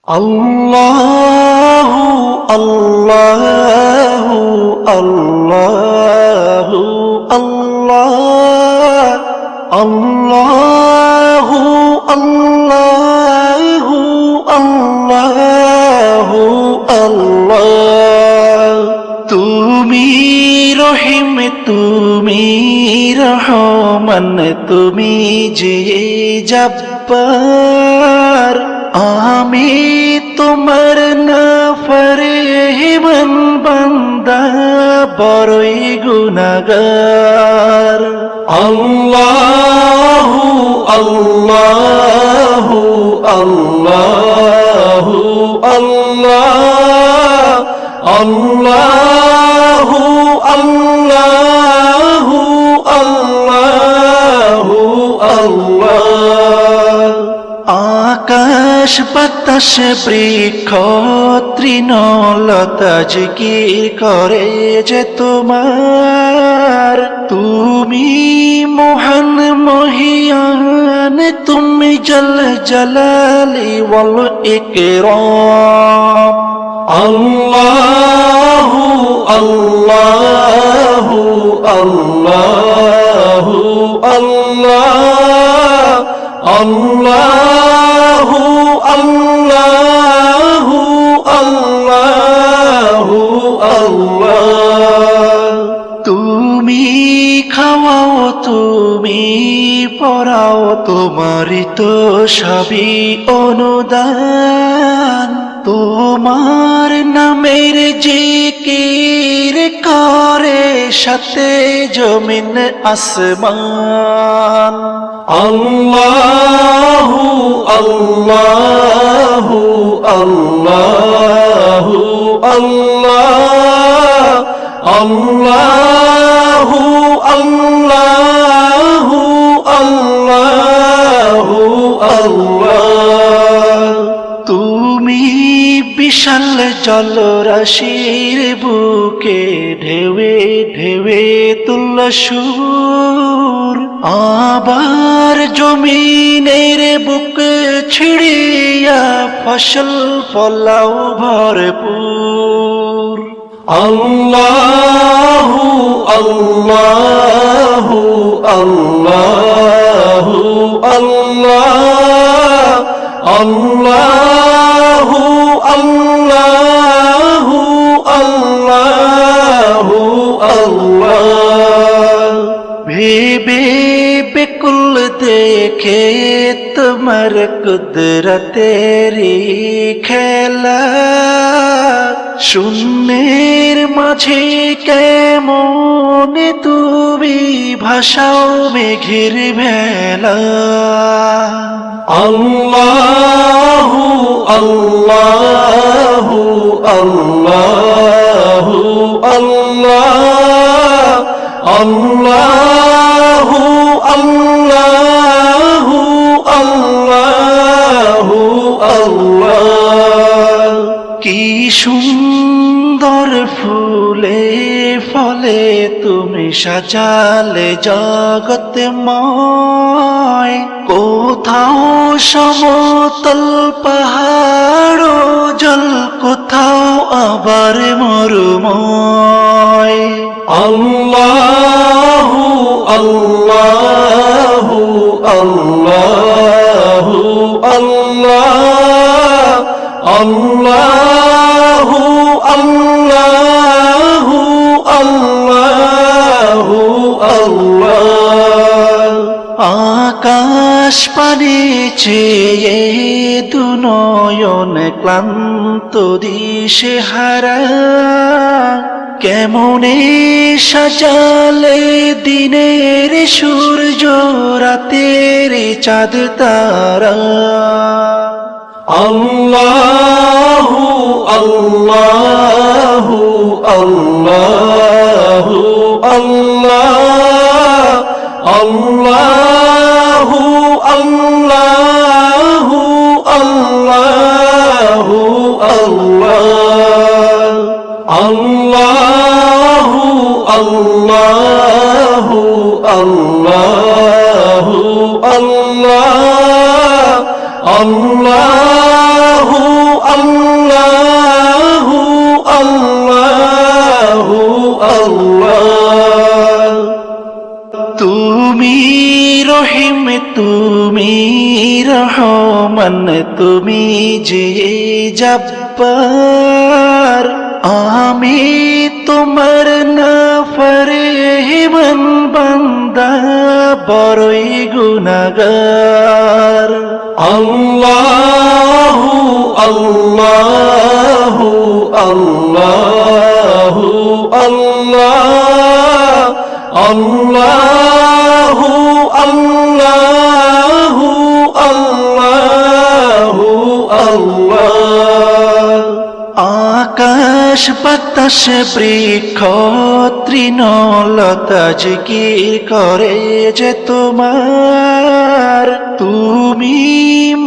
আল্লাহু আল্লাহু আল্লাহু আল্লাহ আল্লাহু আল্লাহু আল্লাহু আল্লাহ। তুমি রহিম, তুমি রহমান, তুমি যে জব্বার, আমি তোমার নাফরমান বান্দা, বড়ই গুনাহগার। আল্লাহু আল্লাহু আল্লাহু আল্লাহ আল্লাহু আল্লাহু আল্লাহু আল্লাহ। আকাশ বাতাস বৃক্ষ তৃণলতা জিকির করে যে তোমার, তুমি মহান মহিয়ান, তুমি জল জলালি ওয়াল ইকরাম। আল্লাহু আল্লাহু আল্লাহু আল্লাহ আল্লাহু আল্লাহু আল্লাহু আল্লাহ। তুমি খাওয়াও, তুমি পড়াও, তোমারই তো সবই অনুদান। তোমার নামের জিকির করে সাথে জমিন আসমান। আল্লাহু আল্লাহু আল্লাহু আল্লাহ আল্লাহু আল্লাহু আল্লাহু আল্লাহ। তুমি বিশাল জলরাশির বুকে ঢেউে ঢেউে তুল্য সুর, আবার জমিনের বুক ছিড়িয়া ফসল ফলাও ভরপুর। আল্লাহু আল্লাহু আল্লাহু আল্লাহ আল্লাহু আল্লাহু আল্লাহু আল্লাহ। ভেবে বেকুল দেখে তোমার কুদরতেরি খেলা, শূন্যের মাঝে কেমন তুমি ভাসাও মেঘের ভেলা। আল্লাহু আল্লাহু আল্লাহু আল্লাহ আল্লাহু আল্লাহু আল্লাহু আল্লাহ। কি সুন্দর ফুলে ফলে তুমি সাজালে জগৎময়, কোথাও সমতল পাহাড় জল, কোথাও আবার মরুময়। আল্লাহু আল্লাহু আল্লাহু আল্লাহ আল্লাহু আল্লাহু আল্লাহু আল্লাহ। আকাশ পানে চেয়ে দুনয়ন ক্লান্ত দিশেহারা, কেমনে সাজালে দিনের সূর্য রাতের চাঁদ তারা। আল্লাহু আল্লাহু আল্লাহু আল্লাহ আল্লাহু আল্লাহু আল্লাহু আল্লাহ। আল্লাহু আল্লাহু আল্লাহু আল্লাহ আল্লাহু আল্লাহু আল্লাহু আল্লাহ। তুমি রহিম, তুমি রহমান, তুমি যে জব্বার, আমি তোমার নাফরমান বান্দা, বড়ই গুনাহগার। আল্লাহু আল্লাহু আল্লাহু আল্লাহ, আল্লাহু আল্লাহু আল্লাহু আল্লাহ। আকাশ বাতাস বৃক্ষ তৃণলতা জিকির করে যে তোমার, তুমি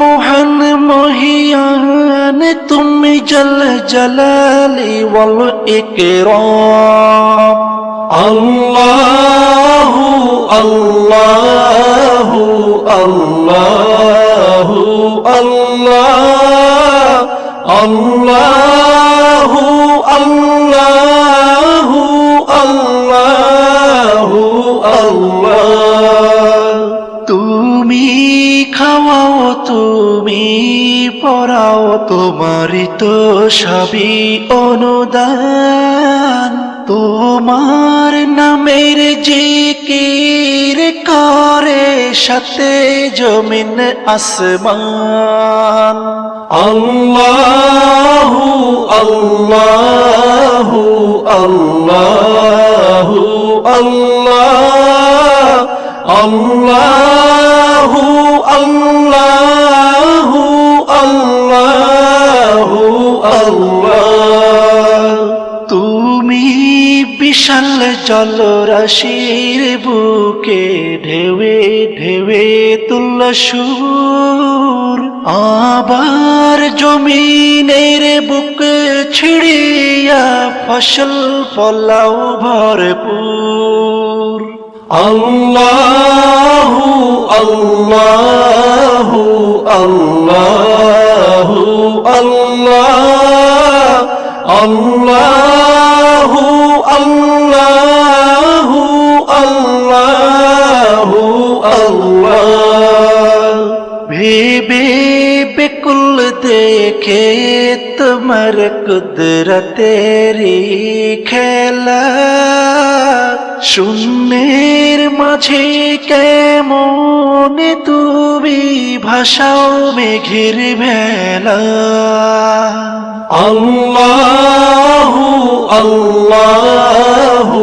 মহান মহিয়ান, তুমি জল জলালি ওয়াল ইকরাম। আল্লাহু আল্লাহু আল্লাহু আল্লাহ, আল্লাহু আল্লাহু আল্লাহু আল্লাহ। তুমি খাওয়াও, তুমি পড়াও, তোমারই তো সবই অনুদান। তোমার নামের জিকির করে সাথে জমিন আসমান। আল্লাহু আল্লাহু আল্লাহু আল্লাহ, আল্লাহু আল্লাহু আল্লাহু আল্লাহ। তুমি বিশাল জলরাশির বুকে ঢেউে ঢেউে তুল্য সুর, আবার জমিনের বুক ছিড়িয়া ফসল ফলাও ভরপুর। আল্লাহু আল্লাহু আল্লাহু আল্লাহ, আল্লাহু আল্লাহু আল্লাহু আল্লাহ। ভেবে বেকুল দেখে তোমার কুদরতেরি খেলা, শূন্যের মাঝে কেমন তুমি ভাষাও মেঘের ভেলা। আল্লাহু আল্লাহু